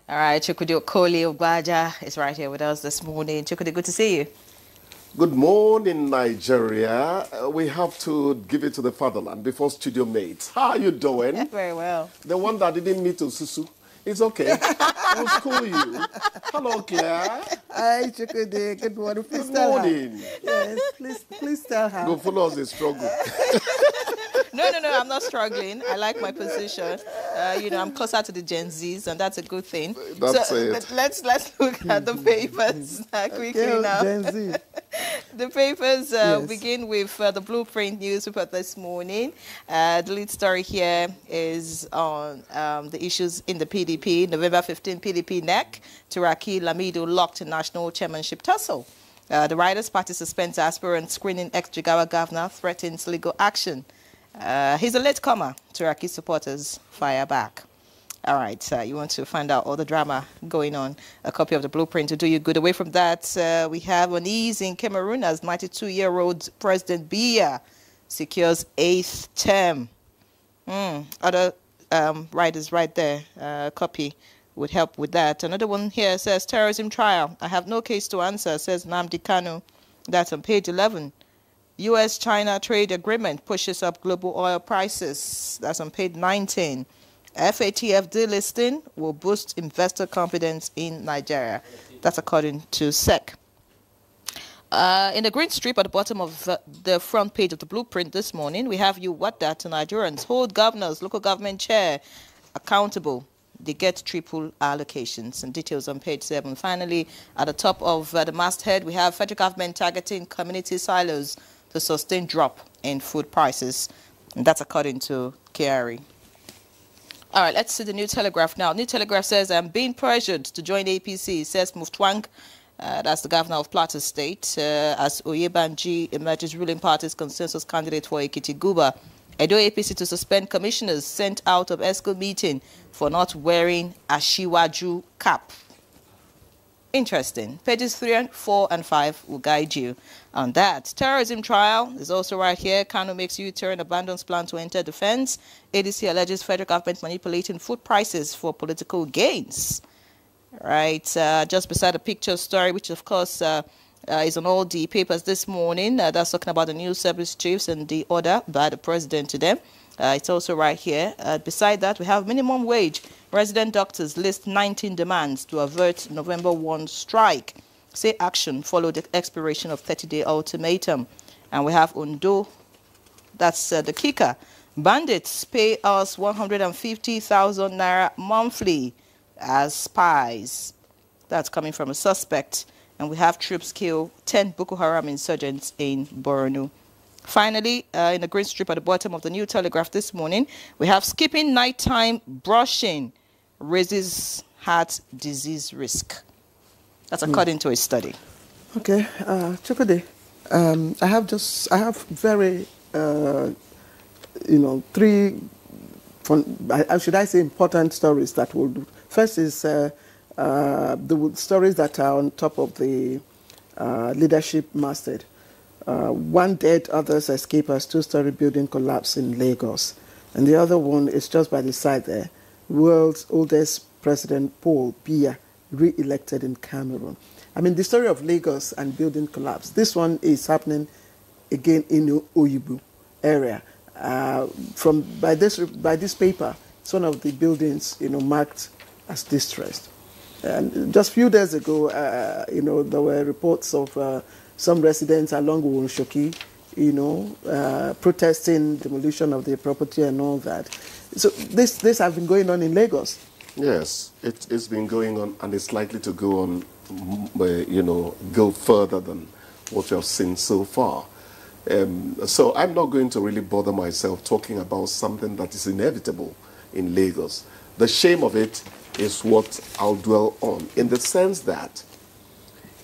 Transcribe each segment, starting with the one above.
All right, Chukwudi Okoli Abuja is right here with us this morning. Chukwudi, good to see you. Good morning, Nigeria. We have to give it to the fatherland before studio mates. How are you doing? Very well. The one that didn't meet Susu. It's okay. We'll school you. Hello, Claire. Hi, Chukwudi. Good morning. Please Good tell morning. her. Yes, please tell her. Go follow us the struggle. No, I'm not struggling. I like my position. I'm closer to the Gen Zs, and that's a good thing. That's it. Let's look at the papers quickly now. Gen Z. The papers Yes. begin with the Blueprint newspaper this morning. The lead story here is on the issues in the PDP. November 15, PDP neck. Turaki Lamido locked in national chairmanship tussle. The Riders Party suspends aspirant screening ex-Jigawa governor, threatens legal action. He's a latecomer. Turaki supporters fire back. All right, you want to find out all the drama going on. A copy of the Blueprint to do you good. Away from that, we have unease in Cameroon as 92-year-old President Biya secures 8th term. Other writers right there, copy would help with that. Another one here says terrorism trial. I have no case to answer, says Nnamdi Kanu. That's on page 11. U.S.-China trade agreement pushes up global oil prices. That's on page 19. FATF delisting will boost investor confidence in Nigeria. That's according to SEC. In the green strip at the bottom of the front page of the Blueprint this morning, we have you what that Nigerians hold governors, local government chair accountable. They get triple allocations, and details on page 7. Finally, at the top of the masthead, we have federal government targeting community silos to sustain drop in food prices. And that's according to KRE. All right, let's see the New Telegraph now. New Telegraph says, I'm being pressured to join APC, says Muftwang. That's the governor of Plateau State, as Oyebanji emerges ruling party's consensus candidate for Ekiti Guba. Edo APC to suspend commissioners sent out of ESCO meeting for not wearing a Shiwaju cap. Interesting. Pages 3, 4, and 5 will guide you on that. Terrorism trial is also right here. Kanu makes U-turn, abandons plan to enter defense. ADC alleges federal government manipulating food prices for political gains. Right, just beside the picture story, which of course is on all the papers this morning. That's talking about the new service chiefs and the order by the president to them. It's also right here. Beside that, we have minimum wage. Resident doctors list 19 demands to avert November 1 strike. Say action followed the expiration of 30-day ultimatum. And we have Undo. That's the kicker. Bandits pay us 150,000 naira monthly as spies. That's coming from a suspect. And we have troops kill 10 Boko Haram insurgents in Borno. Finally, in the green strip at the bottom of the New Telegraph this morning, we have skipping nighttime brushing raises heart disease risk. That's according to a study. Okay, Chukwudi, I have very, three, should I say, important stories that will do. First is the stories that are on top of the leadership masthead. One dead, others escape as two-story building collapse in Lagos. And the other one is just by the side there. World's oldest President Paul Biya re-elected in Cameroon. I mean, the story of Lagos and building collapse. This one is happening again in the Oyibu area. By this paper, it's one of the buildings, marked as distressed. And just a few days ago, there were reports of some residents along Wonshoki, protesting demolition of their property and all that. So this has been going on in Lagos. Yes, it's been going on, and it's likely to go on, go further than what we have seen so far. So I'm not going to really bother myself talking about something that is inevitable in Lagos. The shame of it is what I'll dwell on, in the sense that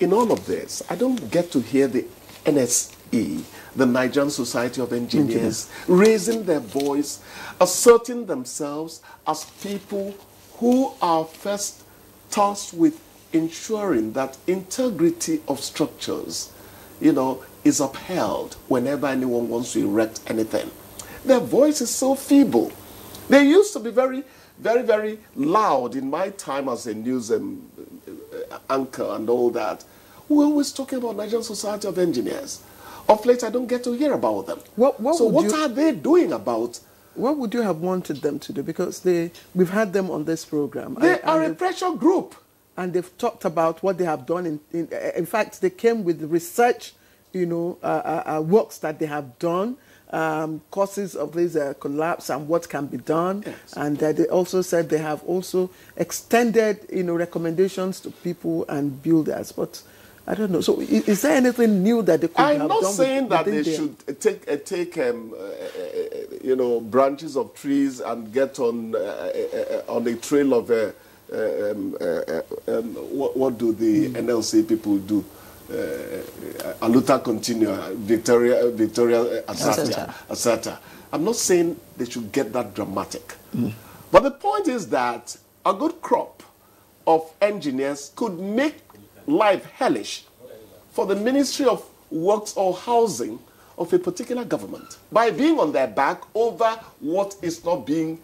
in all of this, I don't get to hear the NSE, the Nigerian Society of Engineers, raising their voice, asserting themselves as people who are first tasked with ensuring that integrity of structures, is upheld whenever anyone wants to erect anything. Their voice is so feeble. They used to be very very, very loud in my time as a news anchor and all that. We're always talking about Nigerian Society of Engineers. Of late, I don't get to hear about them. What are they doing about? What would you have wanted them to do? Because we've had them on this program. They are a pressure group. And they've talked about what they have done. In fact, they came with research, works that they have done, causes of this collapse and what can be done. Yes. And they also said they have also extended, recommendations to people and builders. But I don't know. So is there anything new that they could have done? I'm not saying that they should take branches of trees and get on a trail of what do the NLC people do? Aluta continua, Victoria, etc. I'm not saying they should get that dramatic. But the point is that a good crop of engineers could make life hellish for the Ministry of Works or Housing of a particular government by being on their back over what is not being,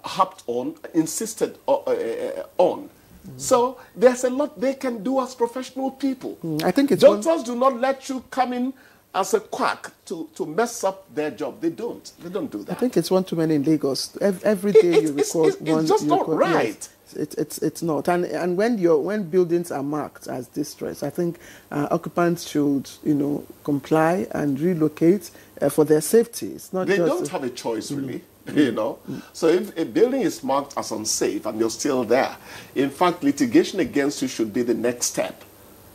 harped on, insisted on. So there's a lot they can do as professional people. I think it's doctors do not let you come in as a quack to mess up their job. They don't. They don't do that. I think it's one too many in Lagos. Every day you record one. It's just not right. Yes. It's not, and when buildings are marked as distress, I think occupants should comply and relocate for their safety. It's not. They don't have a choice, really. So if a building is marked as unsafe and you're still there, in fact, litigation against you should be the next step.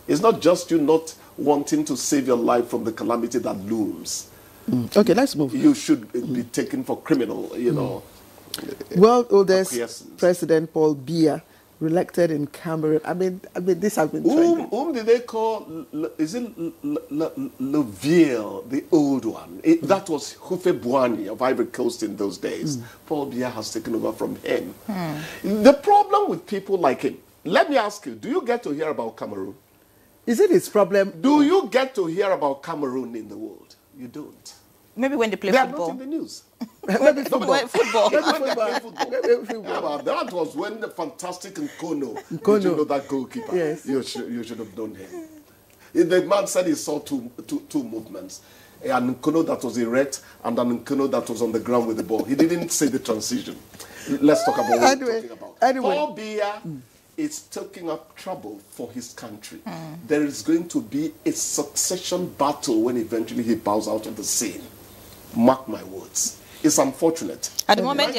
It's not just you not wanting to save your life from the calamity that looms. Okay, let's move. You should be taken for criminal, Well, there's President Paul Biya, re-elected in Cameroon. I mean, this has been trending. Whom did they call? Is it Leviel, the old one? That was Hufe Boigny of Ivory Coast in those days. Paul Biya has taken over from him. The problem with people like him, let me ask you, do you get to hear about Cameroon? Is it his problem? Do you get to hear about Cameroon in the world? You don't. Maybe when they play They football. are not in the news. Maybe football. That was when the fantastic Nkono. Did you know that goalkeeper? Yes. You should have known him. The man said he saw two movements. An Nkono that was erect and an Nkono that was on the ground with the ball. He didn't say the transition. Let's talk about what we're talking about. Paul Biya is taking up trouble for his country. There is going to be a succession battle when eventually he bows out of the scene. Mark my words. It's unfortunate. At the moment,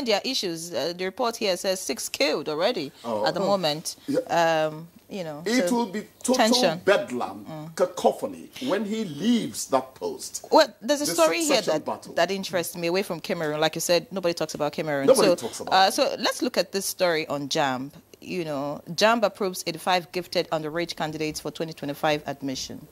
there are issues. The report here says 6 killed already. At the moment, it will be total bedlam, cacophony when he leaves that post. Well, there's a story here that interests me away from Cameroon. Like you said, nobody talks about Cameroon. Nobody talks about it. So let's look at this story on JAMB. JAMB approves 85 gifted underage candidates for 2025 admission.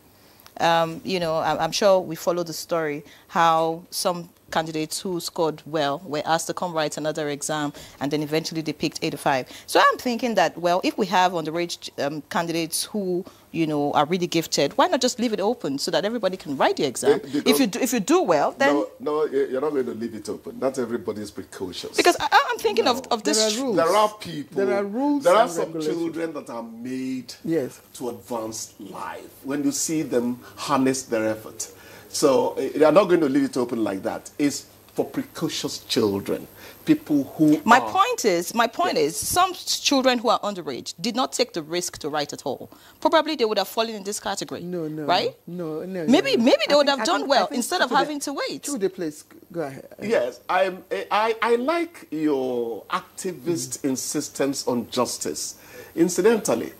I'm sure we follow the story, how some candidates who scored well were asked to come write another exam, and then eventually they picked 85. So I'm thinking that, well, if we have underage candidates who, are really gifted, why not just leave it open so that everybody can write the exam? If you do well, then... No, you're not going to leave it open. That's everybody's precautions. Because I'm thinking of this... There are rules. There are people... There are rules. There are some children that are made to advance life. When you see them harness their effort. So you're not going to leave it open like that. It's for precocious children. People who My point is, some children who are underage did not take the risk to write at all. Probably they would have fallen in this category. No. Right? No. Maybe they would have done well instead of having to wait. Through the place. Go ahead. Yes, I like your activist insistence on justice. Incidentally,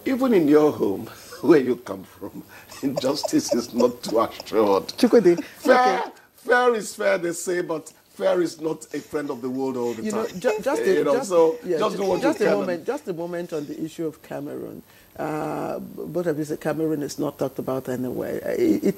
even in your home, where you come from, injustice is not too assured. Fair is fair, they say, but fair is not a friend of the world all the time. Just a moment on the issue of Cameroon. Both of you said Cameroon is not talked about anywhere. I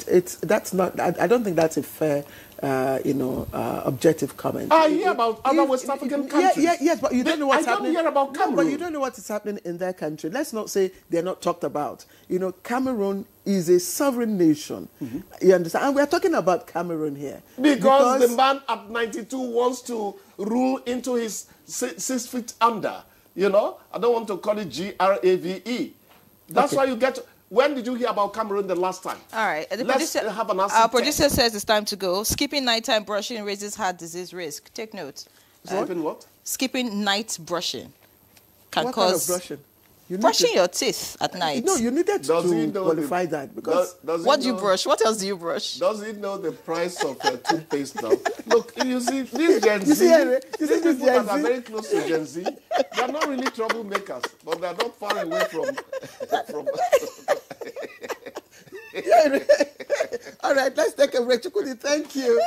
don't think that's a fair objective comment. I hear about other West African countries. Yes, but you don't know what's happening. I don't hear about Cameroon. No, but you don't know what is happening in their country. Let's not say they're not talked about. Cameroon is a sovereign nation. You understand? And we're talking about Cameroon here. Because the man at 92 wants to rule into his 6 feet under. I don't want to call it GRAVE. That's why you get... When did you hear about Cameroon the last time? All right. Our producer says it's time to go. Skipping nighttime brushing raises heart disease risk. Take note. Skipping what? Skipping night brushing can what cause... Kind of brushing? Brushing your teeth at night. No, you needed to qualify that. Because what do you brush? What else do you brush? Does he know the price of toothpaste now? Look, you see, these Gen Z, these people that are very close to Gen Z, they're not really troublemakers, but they're not far away from... All right, let's take a break. Chukudi, thank you.